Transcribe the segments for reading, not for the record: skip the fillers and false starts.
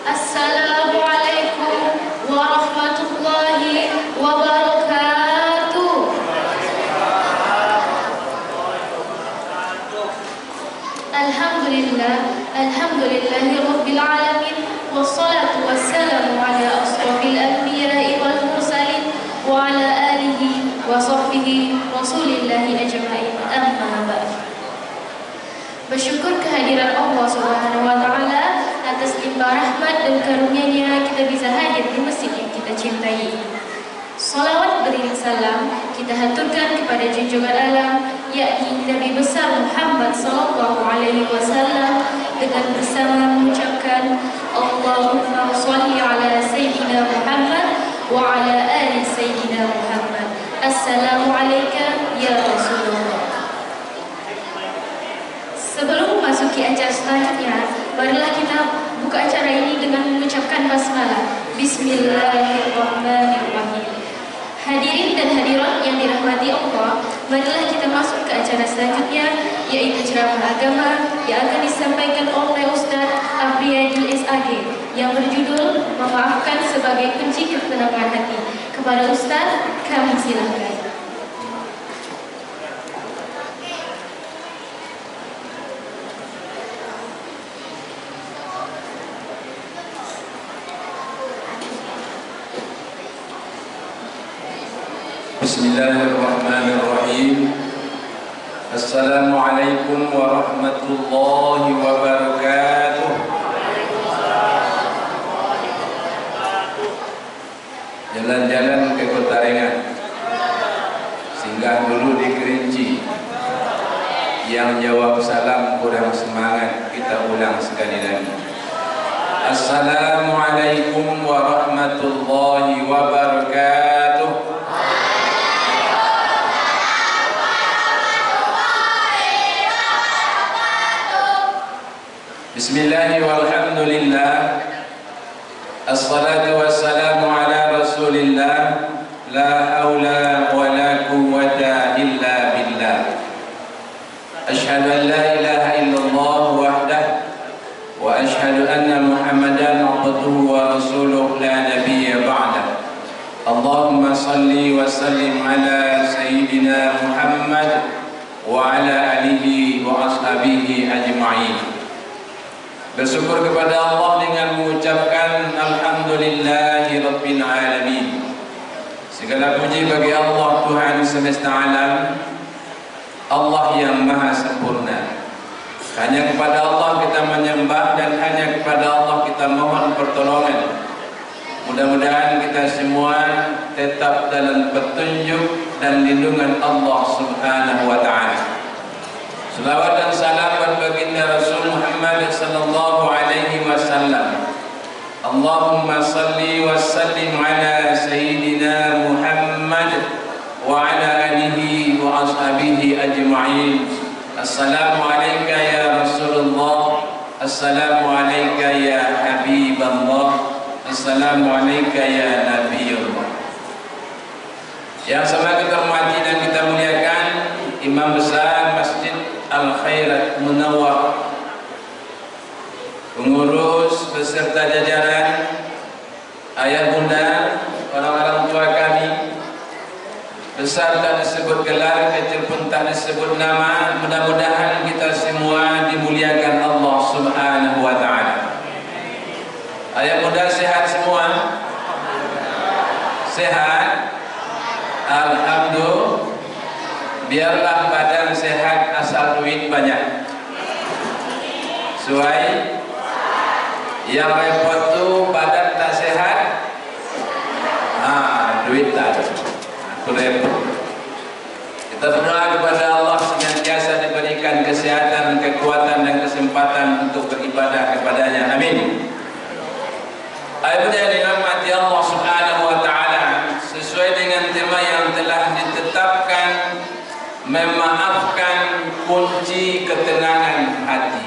Assalamualaikum warahmatullahi wabarakatuh. Alhamdulillahi rabbil alamin. Wassalatu wassalamu ala asrafil anbiya'i wal mursalin wa ala alihi wa sahbihi rasulillahi ajma'in. Amma ba'd. Bersyukur kehadiran Allah Subhanahu wa taala atas limpah rahmat dan karunia-Nya kita bisa hadir di masjid yang kita cintai. Salawat beriring salam kita haturkan kepada junjungan alam, yakni Nabi besar Muhammad sallallahu alaihi wasallam, dengan bersama mengucapkan Allahumma shalli ala sayyidina Muhammad wa ala ali sayyidina Muhammad. Assalamu alayka ya Rasulullah. Sebelum memasuki acara selanjutnya, marilah kita buka acara ini dengan mengucapkan basmalah. Bismillahirrahmanirrahim. Hadirin dan hadirat yang dirahmati Allah, marilah kita masuk ke acara selanjutnya, yaitu ceramah agama yang akan disampaikan oleh Ustaz Afriyadi SAG yang berjudul Memaafkan sebagai Kunci Ketenangan Hati. Kepada Ustaz, kami silakan. Bismillahirrahmanirrahim. Assalamualaikum warahmatullahi wabarakatuh. Jalan-jalan ke Kota Rengat, singgah dulu di Kerinci. Yang jawab salam kurang semangat, kita ulang sekali lagi. Assalamualaikum warahmatullahi wabarakatuh. Bismillahirrahmanirrahim. Walhamdulillah. Assalatu wassalamu ala Rasulillah. La haula wa la quwwata illa billah. Asyhadu an la ilaha illallah wahdah wa asyhadu anna Muhammadan abduhu wa rasuluh la nabiyya ba'dah. Allahumma salli wa sallim ala sayyidina Muhammad wa ala alihi wa ashabihi ajma'in. Bersyukur kepada Allah dengan mengucapkan Alhamdulillahi Rabbil Alamin. Segala puji bagi Allah Tuhan semesta alam, Allah yang maha sempurna. Hanya kepada Allah kita menyembah dan hanya kepada Allah kita mohon pertolongan. Mudah-mudahan kita semua tetap dalam petunjuk dan lindungan Allah Subhanahu wa ta'ala. Salawat dan salam buat baginda Rasul Muhammad sallallahu alaihi wasallam. Allahumma salli wa sallim ala sayyidina Muhammad wa ala alihi wa ashabihi ajma'in. Assalamu alayka ya Rasulullah. Assalamu alayka ya Habiballah. Assalamu alayka ya Nabiyullah. Yang sama kita hormati dan kita muliakan Imam Besar Masjid Al-Khairat Munawwar, pengurus beserta jajaran, ayah bunda, orang-orang tua kami, besar tak disebut gelar, kecil pun tak disebut nama. Mudah-mudahan kita semua dimuliakan Allah Subhanahu wa ta'ala. Ayah bunda sehat semua? Sehat? Alhamdulillah. Biarlah badan sehat asal duit banyak. Suai yang repot tuh badan tak sehat, duit tak ada, itu repot. Kita berdoa kepada Allah senantiasa diberikan kesehatan, kekuatan dan kesempatan untuk beribadah kepadanya. Amin. Ayat yang dirahmati Allah Subhanahu wa ta'ala, sesuai dengan tema yang telah ditetapkan, memaafkan kunci ketenangan hati.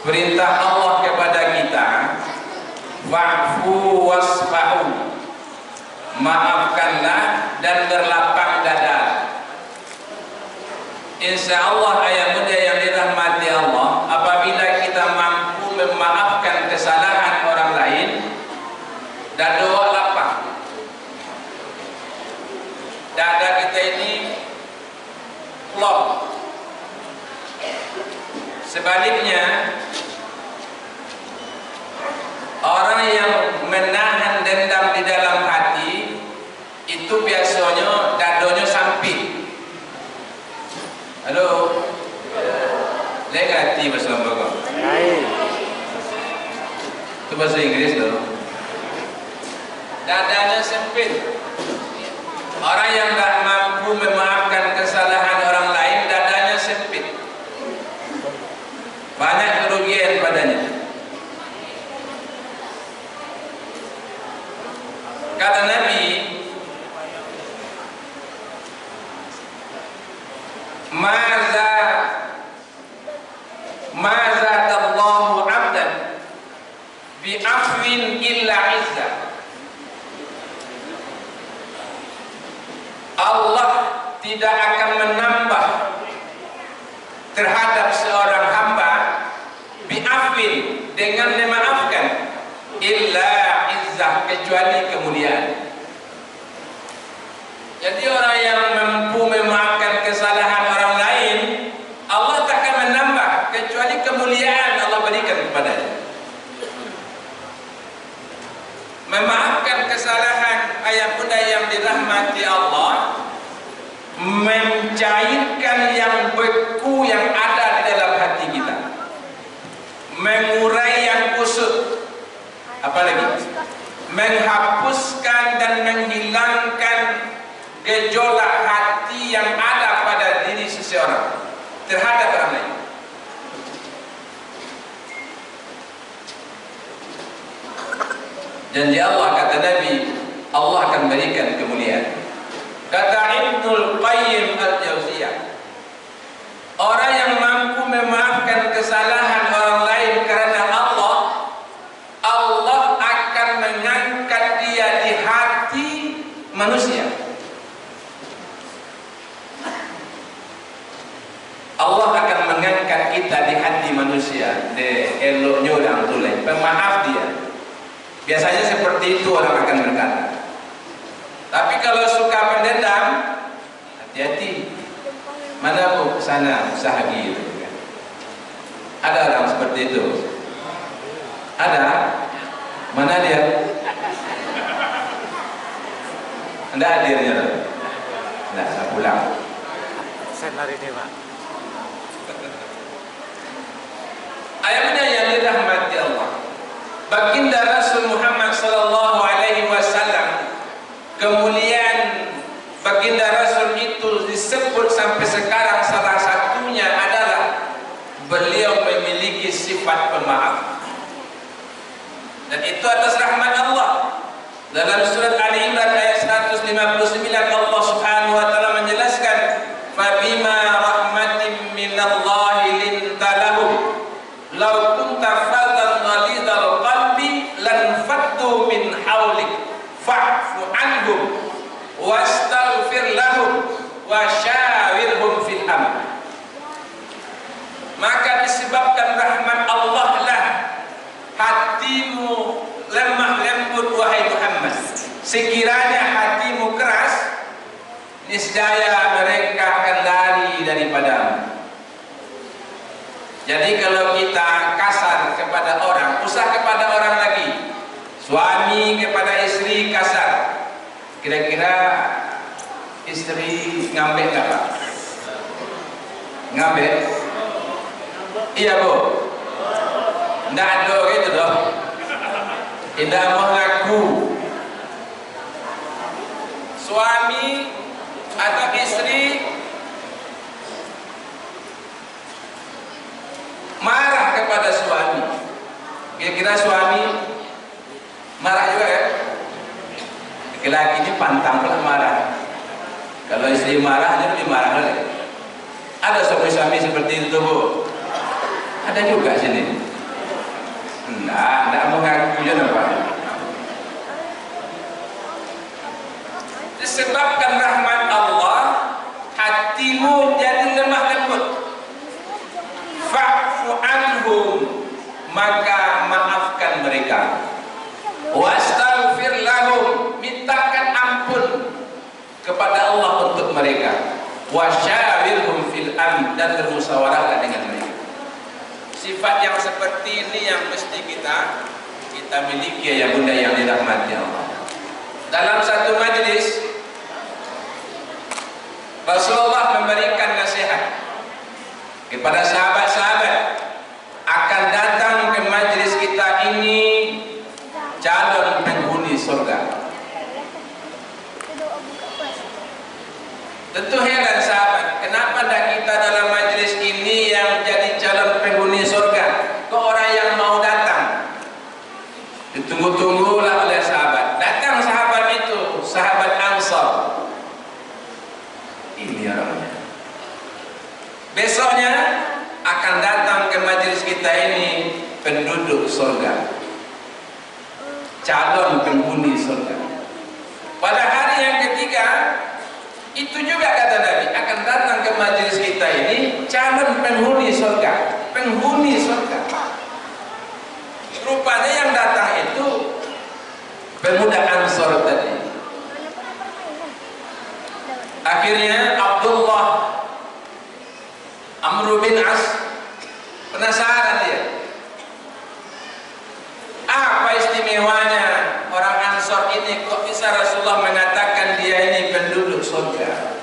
Perintah Allah kepada kita, wa'fu wasfa'u, maafkanlah dan berlapang dada. Insya Allah ayah muda yang dirahmati Allah, apabila kita mampu Sebaliknya, orang yang menahan dendam di dalam hati itu biasanya dadonya samping. Halo, legati bahasa Bogor. Itu bahasa Inggris loh. Dadanya sempit. Orang yang tak mampu memaafkan kesalahan orang lain, dadanya sempit. Banyak kerugian padanya. Kata Nabi, Maza Allahu 'abdan bi'afwin illa 'izza. Allah tidak akan menambah terhadap seorang hamba bi'afwin, dengan memaafkan, illa 'izzah, kecuali kemuliaan. Jadi orang yang mampu memaafkan kesalahan orang lain, Allah tak akan menambah kecuali kemuliaan Allah berikan kepadanya. Memaafkan kesalahan ayah bunda yang dirahmati Allah, mencairkan yang beku yang ada di dalam hati kita, mengurai yang kusut, apalagi menghapuskan dan menghilangkan gejolak hati yang ada pada diri seseorang terhadap orang lain. Janji Allah, kata Nabi, Allah akan berikan kemuliaan. Kata Ibnul Qayyim Al-Jauziyah, orang yang mampu memaafkan kesalahan orang lain karena Allah, Allah akan mengangkat dia di hati manusia. Allah akan mengangkat kita di hati manusia, de eloknya orang tulai, pemaaf dia. Biasanya seperti itu orang akan berkata. Tapi kalau suka pendendam, hati-hati. Mana mau ke sana sahagi itu kan? Ada orang seperti itu. Ada? Mana dia? Anda hadirnya? Nah, saya pulang. Saya hari ini, Pak. Ayahnya yang dirahmati Allah, baginda Rasul Muhammad sallallahu alaihi wasallam, kemuliaan baginda Rasul itu disebut sampai sekarang salah satunya adalah beliau memiliki sifat pemaaf. Dan itu atas rahmat Allah. Dalam surat Ali Imran ayat 159 Allah Subhanahu wa taala menjelaskan, "Fabima rahmatin minallahi linta lahum law kunta faddan ghalidhal qalbi lan faddu min hawlik fa'fu anhum wastaghfir lahum wa syawirhum fil amr." Maka disebabkan rahmat Allah lah hatimu lemah lembut wahai Muhammad. Sekiranya hatimu keras, niscaya mereka akan lari daripadamu. Jadi kalau kita kasar kepada orang, usah kepada orang lagi. Suami kepada istri kasar, kira-kira istri ngambek gak Pak? Ngambek? Iya Bu? Nggak ada gitu dong. Tidak mengaku. Suami atau istri marah kepada suami, kira-kira suami marah juga ya? Laki-laki ini pantang pula marah. Kalau istri marah, dia lebih marah lagi. Ada suami-suami seperti itu Bu? Ada juga sini. Tidak mengaku juga Pak. Disebabkan rahmat Allah, hatimu jadi lemah lembut. Fa'fu anhum, maka maafkan mereka. Wastaghfir lahum, mintakan ampun kepada Allah untuk mereka. Wasyawirhum fil amr, dan bermusyawarahlah dengan mereka. sifat yang seperti ini yang mesti kita miliki ya bunda yang dirahmati Allah. Dalam satu majlis Rasulullah memberikan nasihat kepada sahabat-sahabat akan datang ke majlis kita ini calon penghuni surga. Tentu heran sahabat, kenapa tidak kita dalam majlis ini yang jadi calon penghuni surga? Kok orang yang mau datang? Ditunggu-tunggulah oleh sahabat. Datang sahabat itu, sahabat Ansar. Ini orangnya. Besoknya akan datang ke majlis kita ini penduduk surga, calon penghuni surga. Pada hari yang ketiga itu juga kata Nabi akan datang ke majlis kita ini calon penghuni surga, penghuni surga. Rupanya yang datang itu pemuda Ansor tadi. Akhirnya Abdullah Amr bin As penasaran dia. Apa istimewanya orang Ansor ini, kok bisa Rasulullah mengatakan dia ini penduduk surga?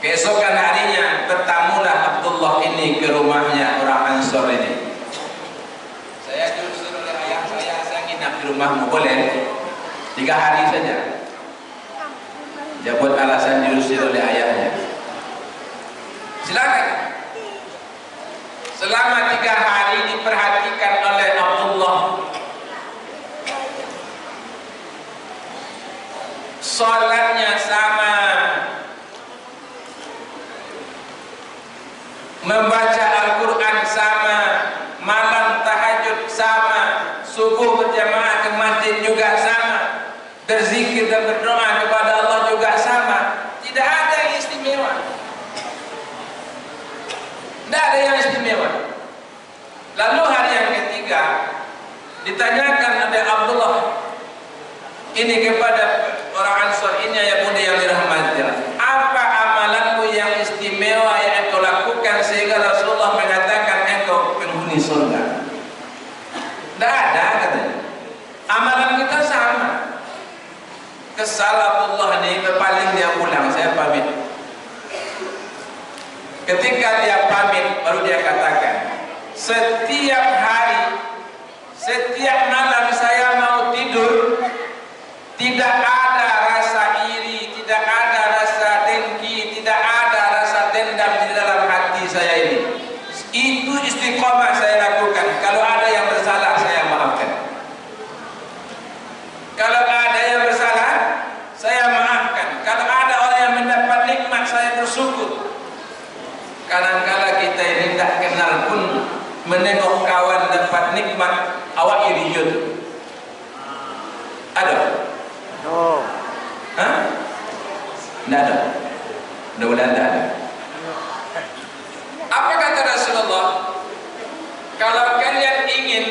Keesokan harinya bertamulah Abdullah ini ke rumahnya orang Ansor ini. Saya disuruh oleh ayah saya nginap di rumahmu, boleh? 3 hari saja. Dia buat alasan diusir oleh ayahnya. Silakan. Selama 3 hari diperhatikan oleh Abdullah. Salatnya sama, membaca Al-Quran sama, malam tahajud sama, subuh berjamaah ke masjid juga sama, berzikir dan berdoa kepada Allah juga sama. Tidak ada yang istimewa. Tidak ada yang istimewa. Lalu hari yang ketiga ditanyakan oleh Abdullah ini kepada orang Ansor ini, ya bunda yang dirahmati, apa amalanmu yang istimewa yang engkau lakukan sehingga Rasulullah mengatakan engkau penghuni surga? Tidak ada katanya. Amalan kita sama. Kesal Abdullah ini, berpaling dia pulang, saya pamit. Ketika dia pamit baru dia katakan, setiap hari, setiap malam saya mau tidur, tidak ada rasa iri, tidak ada rasa dengki, tidak ada rasa dendam di dalam hati saya ini. Itu istiqomah saya lakukan. Kalau ada yang bersalah saya maafkan. Kalau ada yang bersalah saya maafkan. Kalau ada orang yang mendapat nikmat saya bersyukur. Kadang-kala kita ini tidak kenal pun menengok kawan dapat nikmat awak iri yud. Ada? Oh. Hah? Tidak ada. Mudah-mudahan tidak ada. Apa kata Rasulullah? Kalau kalian ingin,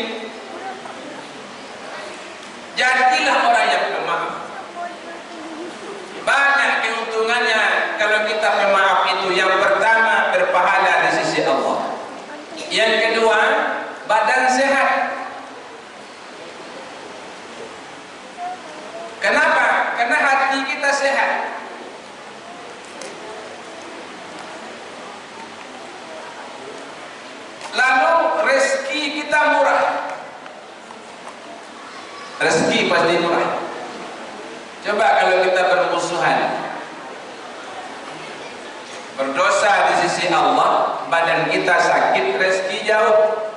jadilah orang yang pemaaf. Banyak keuntungannya kalau kita pemaaf itu. Yang pertama, berpahala di sisi Allah. Yang kedua, badan sehat. Kenapa? Karena hati kita sehat. Lalu rezeki kita murah. Rezeki pasti murah. Coba kalau kita bermusuhan, berdosa di sisi Allah, badan kita sakit, rezeki jauh.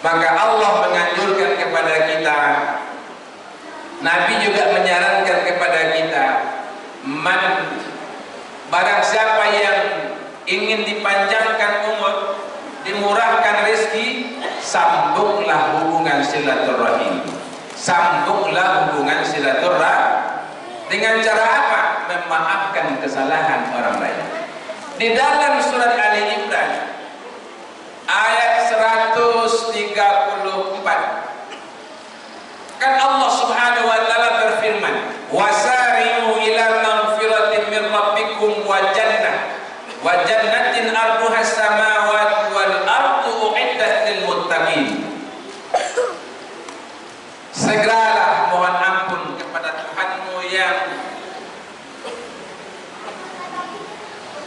Maka Allah menganjurkan kepada kita, Nabi juga menyarankan kepada kita, barang siapa yang ingin dipanjangkan umur, dimurahkan rezeki, sambunglah hubungan silaturahim. Sambunglah hubungan silaturahim. Dengan cara apa? Memaafkan kesalahan orang lain. Di dalam surat Ali Imran ayat 134 kan Allah Subhanahu wa taala berfirman, wasari'u ila magfiratin min rabbikum wa jannah wa jannatin arduha as-samawati wal ardu uiddat lil muttaqin. Segeralah mohon ampun kepada Tuhanmu yang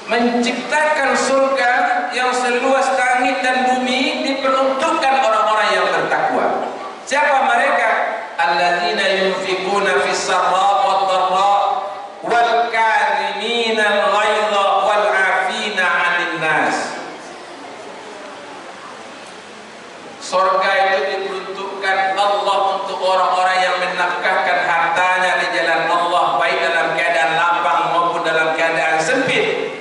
menciptakan surga yang seluas langit dan bumi, diperuntukkan orang-orang yang bertakwa. Siapa mereka? Alladzina yunfiquna fis sarra wad dharra wal kadhimina al-ghaidha wal 'afina 'anil nas. Surga itu diperuntukkan Allah untuk orang-orang yang menafkahkan hartanya di jalan Allah, baik dalam keadaan lapang maupun dalam keadaan sempit.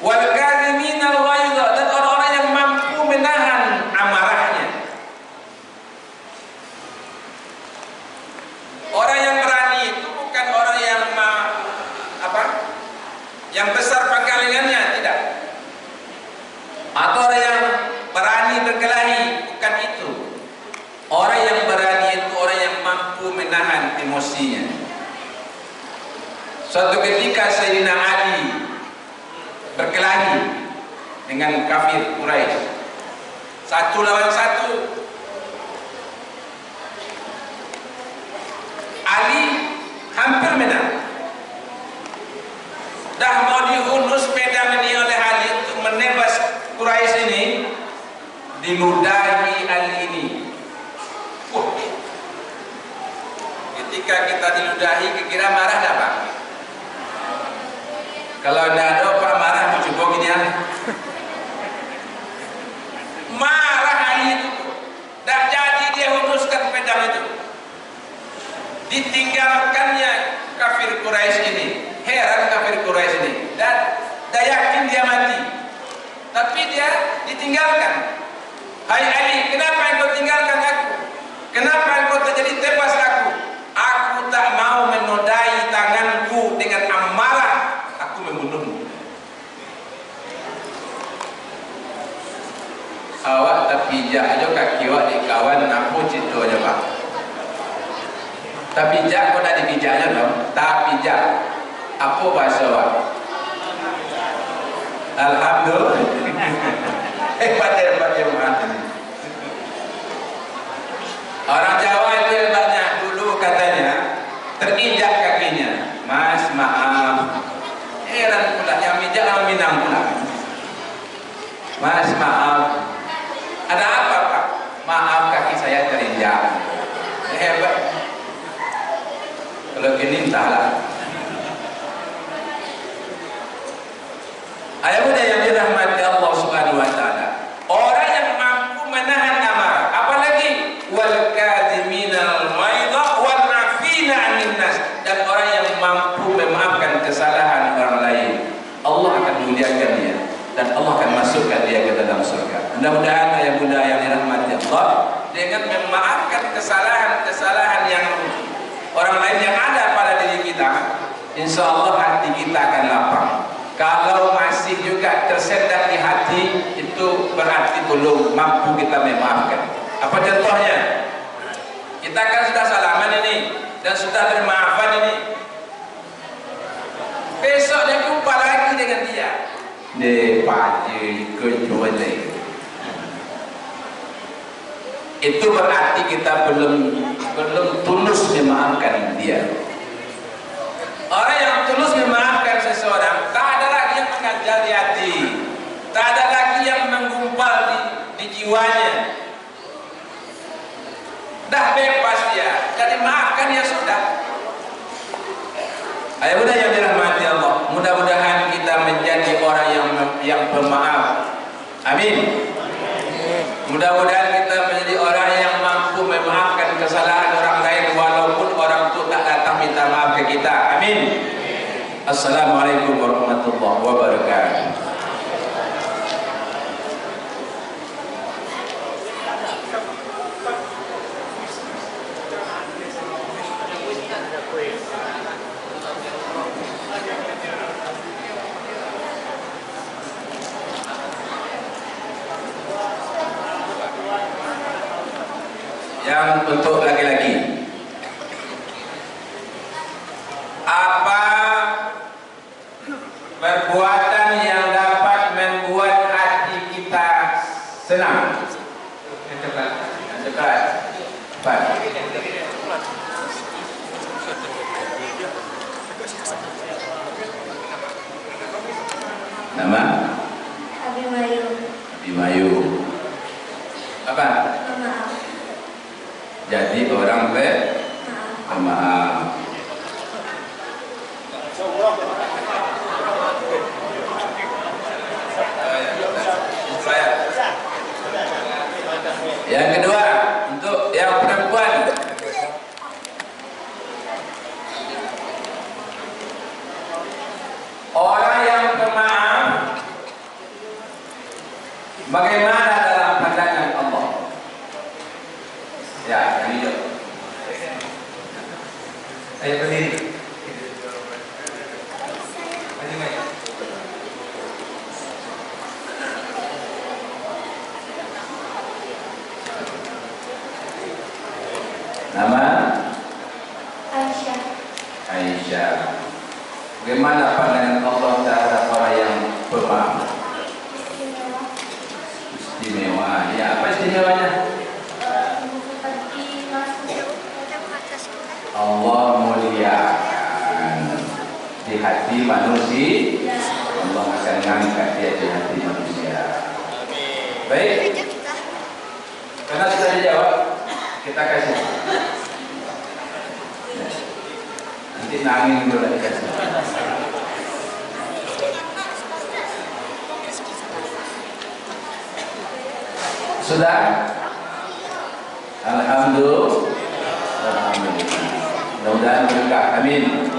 Wal kadhimina al-ghaidha, dan orang-orang yang mampu menahan amarahnya. Orang yang berani itu bukan orang yang yang besar pangkalingannya, tidak. Atau orang yang berani berkelahi, bukan itu. Orang yang berani itu orang yang mampu menahan emosinya. Suatu ketika Sayyidina Ali berkelahi dengan kafir Quraisy, 1 lawan 1. Ali hampir menang. Dah mau dihunus pedang ini oleh Ali untuk menebas Quraisy ini, diludahi Ali ini. Ketika kita diludahi, kira marah tak Pak? Kalau tidak ada Pak marah, coba gini ya. Marah Ali itu, tak jadi dia hunuskan pedang itu. Ditinggalkannya kafir Quraisy ini. Heran kafir Quraisy ini, dan yakin dia mati, tapi dia ditinggalkan. Hai Ali, kenapa engkau tinggalkan aku? Kenapa engkau tak jadi tebas aku? Aku tak mau menodai tanganku dengan amarah, aku membunuhmu. Awak tak pijak aja kaki awak di kawan aku citu aja Pak. Tak pijak kau tak dipijaknya dong? Tak pijak. Apa bahasa awak? Alhamdulillah. Hebat jemaah. Orang Jawa itu hebatnya, dulu katanya terinjak kakinya. Mas maaf. Heran pula yang mijak orang Minang pula. Mas maaf. Ada apa Pak? Maaf kaki saya terinjak. Hebat. Kalau gini entahlah. Ayah muda yang dirahmati Allah Subhanahu wa taala, orang yang mampu menahan amarah, apalagi wal kadhimina al-ghaidha wal 'afina 'anil nas, dan orang yang mampu memaafkan kesalahan orang lain, Allah akan muliakan dia dan Allah akan masukkan dia ke dalam surga. Mudah-mudahan ayah muda yang dirahmati Allah, dengan memaafkan kesalahan-kesalahan yang orang lain yang ada pada diri kita, insya Allah hati kita akan lapang. Kalau masih juga tersendat di hati, itu berarti belum mampu kita memaafkan. Apa contohnya? Kita kan sudah salaman ini dan sudah bermaafan ini. Besok dia jumpa lagi dengan dia. Itu berarti kita belum tulus memaafkan dia. Orang yang tulus memaafkan seseorang, tak ada lagi yang mengajar di hati, tak ada lagi yang menggumpal di jiwanya. Dah bebas dia, jadi maafkan ya sudah. Ayo mudah yang dirahmati Allah, mudah-mudahan kita menjadi orang yang pemaaf. Amin. Mudah-mudahan kita menjadi orang yang mampu memaafkan kesalahan orang lain walaupun orang itu tak datang minta maaf ke kita. Amin. Assalamualaikum warahmatullahi wabarakatuh. Yang untuk laki-laki, apa perbuatan yang dapat Nama? Abimayu. Abimayu. Apa? Maaf. Jadi orang pemaaf. Yang kedua, untuk yang perempuan, orang yang pemaaf bagaimana dalam pandangan Allah? Ya, yang hijau. Ayo berdiri. Nama? Aisyah. Aisyah. Bagaimana pandangan Allah terhadap orang yang pemaaf? Istimewa. Ya, apa istimewanya? Allah muliakan di hati manusia. Allah akan mengangkat dia di hati manusia. Baik. Karena sudah dijawab, kita kasih. Nanti nangin dulu lagi kasih. Sudah? Alhamdulillah. Alhamdulillah. Mudah-mudahan berkah. Amin.